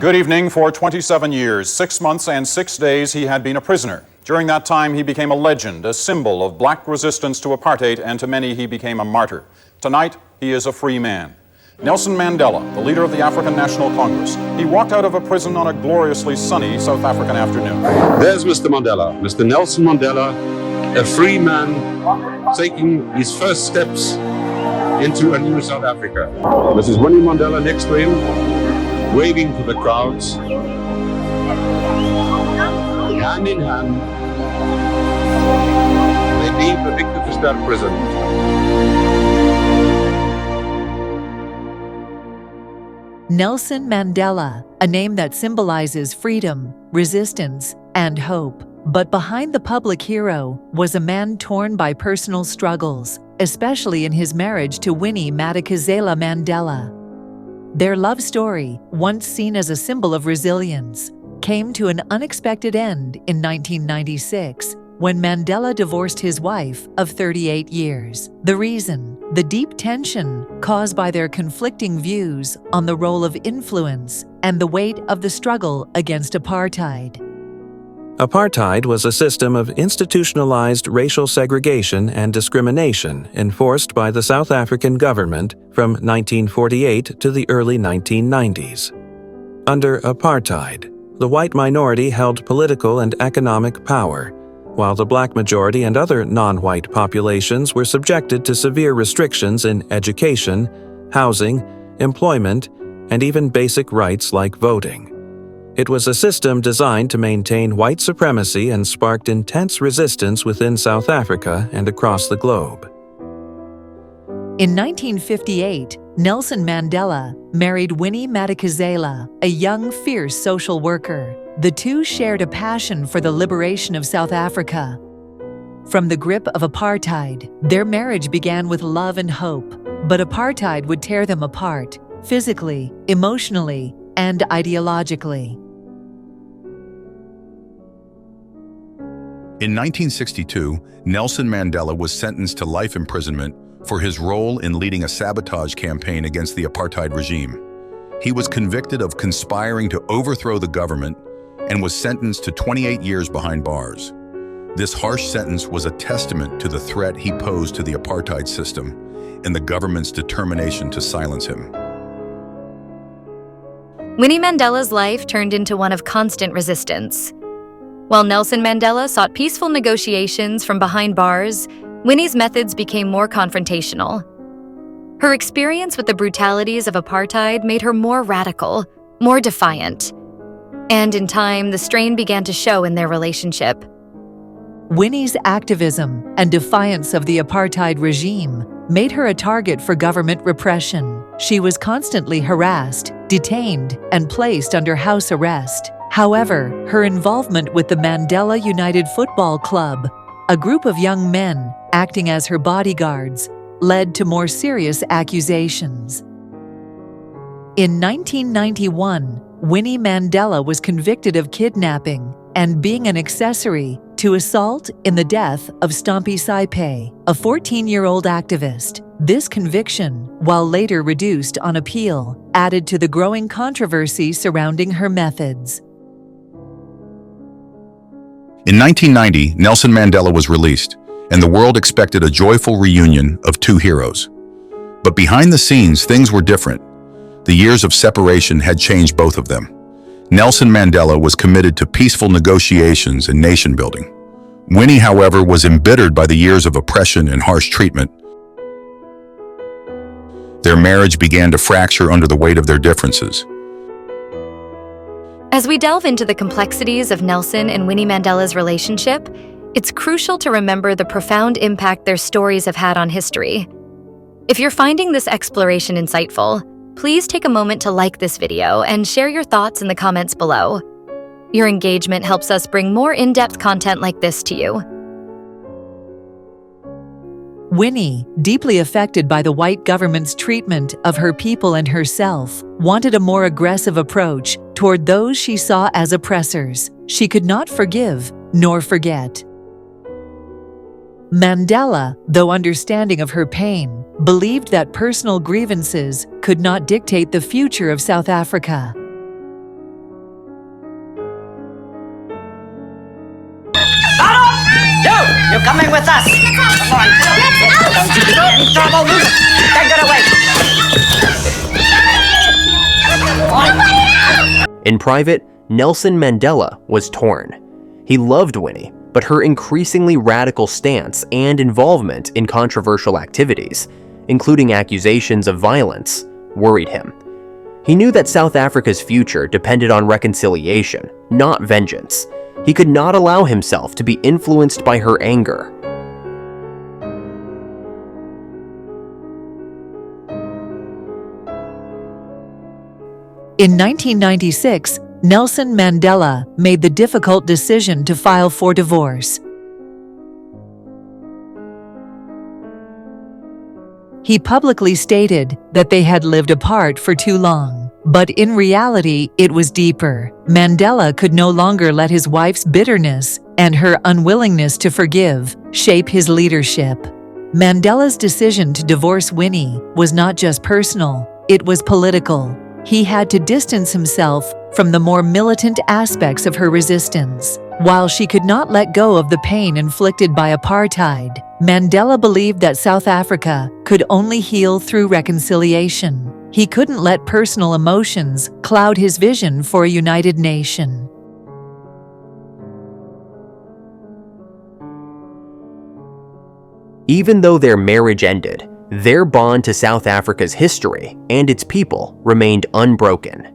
Good evening. For 27 years, 6 months and 6 days, he had been a prisoner. During that time, he became a legend, a symbol of black resistance to apartheid, and to many, he became a martyr. Tonight, he is a free man. Nelson Mandela, the leader of the African National Congress, he walked out of a prison on a gloriously sunny South African afternoon. There's Mr. Mandela, Mr. Nelson Mandela, a free man taking his first steps into a new South Africa. Mrs. Winnie Mandela next to him, waving to the crowds, hand in hand. They leave the Victor Verster prison. Nelson Mandela, a name that symbolizes freedom, resistance, and hope. But behind the public hero was a man torn by personal struggles, especially in his marriage to Winnie Madikizela-Mandela. Their love story, once seen as a symbol of resilience, came to an unexpected end in 1996 when Mandela divorced his wife of 38 years. The reason? The deep tension caused by their conflicting views on the role of influence and the weight of the struggle against apartheid. Apartheid was a system of institutionalized racial segregation and discrimination enforced by the South African government from 1948 to the early 1990s. Under apartheid, the white minority held political and economic power, while the black majority and other non-white populations were subjected to severe restrictions in education, housing, employment, and even basic rights like voting. It was a system designed to maintain white supremacy and sparked intense resistance within South Africa and across the globe. In 1958, Nelson Mandela married Winnie Madikizela, a young, fierce social worker. The two shared a passion for the liberation of South Africa. From the grip of apartheid, their marriage began with love and hope, but apartheid would tear them apart, physically, emotionally, and ideologically. In 1962, Nelson Mandela was sentenced to life imprisonment for his role in leading a sabotage campaign against the apartheid regime. He was convicted of conspiring to overthrow the government and was sentenced to 28 years behind bars. This harsh sentence was a testament to the threat he posed to the apartheid system and the government's determination to silence him. Winnie Mandela's life turned into one of constant resistance. While Nelson Mandela sought peaceful negotiations from behind bars, Winnie's methods became more confrontational. Her experience with the brutalities of apartheid made her more radical, more defiant. And in time, the strain began to show in their relationship. Winnie's activism and defiance of the apartheid regime made her a target for government repression. She was constantly harassed, detained, and placed under house arrest. However, her involvement with the Mandela United Football Club, a group of young men acting as her bodyguards, led to more serious accusations. In 1991, Winnie Mandela was convicted of kidnapping and being an accessory to assault in the death of Stompie Saipai, a 14-year-old activist. This conviction, while later reduced on appeal, added to the growing controversy surrounding her methods. In 1990, Nelson Mandela was released, and the world expected a joyful reunion of two heroes. But behind the scenes, things were different. The years of separation had changed both of them. Nelson Mandela was committed to peaceful negotiations and nation-building. Winnie, however, was embittered by the years of oppression and harsh treatment. Their marriage began to fracture under the weight of their differences. As we delve into the complexities of Nelson and Winnie Mandela's relationship, it's crucial to remember the profound impact their stories have had on history. If you're finding this exploration insightful, please take a moment to like this video and share your thoughts in the comments below. Your engagement helps us bring more in-depth content like this to you. Winnie, deeply affected by the white government's treatment of her people and herself, wanted a more aggressive approach toward those she saw as oppressors. She could not forgive nor forget. Mandela, though understanding of her pain, believed that personal grievances could not dictate the future of South Africa. coming with us. Come on. Don't you get in trouble. Then get away. In private, Nelson Mandela was torn. He loved Winnie, but her increasingly radical stance and involvement in controversial activities, including accusations of violence, worried him. He knew that South Africa's future depended on reconciliation, not vengeance. He could not allow himself to be influenced by her anger. In 1996, Nelson Mandela made the difficult decision to file for divorce. He publicly stated that they had lived apart for too long, but in reality, it was deeper. Mandela could no longer let his wife's bitterness and her unwillingness to forgive shape his leadership. Mandela's decision to divorce Winnie was not just personal, it was political. He had to distance himself from the more militant aspects of her resistance. While she could not let go of the pain inflicted by apartheid, Mandela believed that South Africa could only heal through reconciliation. He couldn't let personal emotions cloud his vision for a united nation. Even though their marriage ended, their bond to South Africa's history and its people remained unbroken.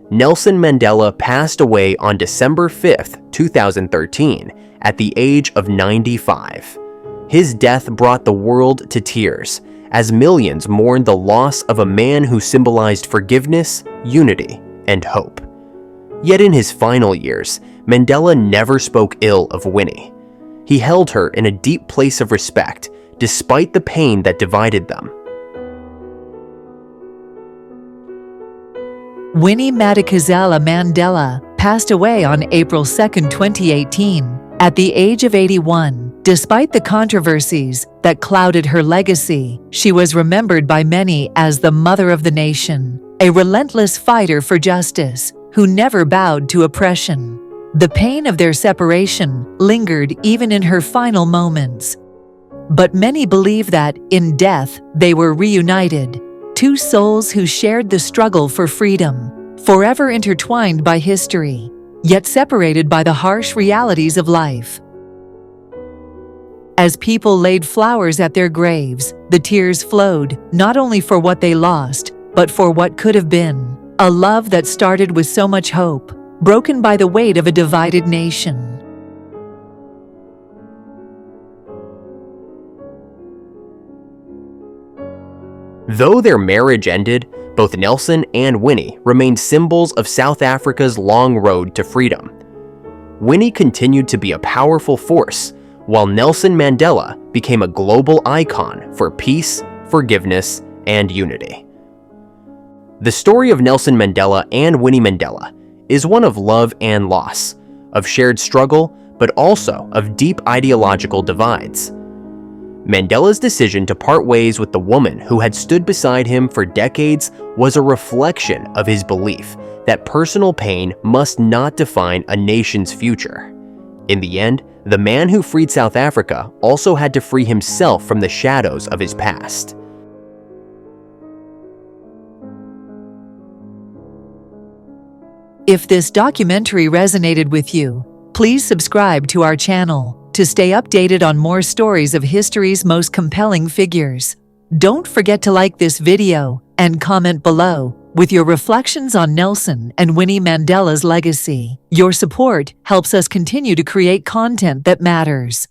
Nelson Mandela passed away on December 5, 2013, at the age of 95. His death brought the world to tears, as millions mourned the loss of a man who symbolized forgiveness, unity, and hope. Yet in his final years, Mandela never spoke ill of Winnie. He held her in a deep place of respect, despite the pain that divided them. Winnie Madikizela-Mandela passed away on April 2, 2018, at the age of 81. Despite the controversies that clouded her legacy, she was remembered by many as the mother of the nation, a relentless fighter for justice who never bowed to oppression. The pain of their separation lingered even in her final moments. But many believe that, in death, they were reunited, two souls who shared the struggle for freedom, forever intertwined by history, yet separated by the harsh realities of life. As people laid flowers at their graves, the tears flowed, not only for what they lost, but for what could have been. A love that started with so much hope, broken by the weight of a divided nation. Though their marriage ended, both Nelson and Winnie remained symbols of South Africa's long road to freedom. Winnie continued to be a powerful force, while Nelson Mandela became a global icon for peace, forgiveness, and unity. The story of Nelson Mandela and Winnie Mandela is one of love and loss, of shared struggle, but also of deep ideological divides. Mandela's decision to part ways with the woman who had stood beside him for decades was a reflection of his belief that personal pain must not define a nation's future. In the end, the man who freed South Africa also had to free himself from the shadows of his past. If this documentary resonated with you, please subscribe to our channel to stay updated on more stories of history's most compelling figures. Don't forget to like this video and comment below with your reflections on Nelson and Winnie Mandela's legacy. Your support helps us continue to create content that matters.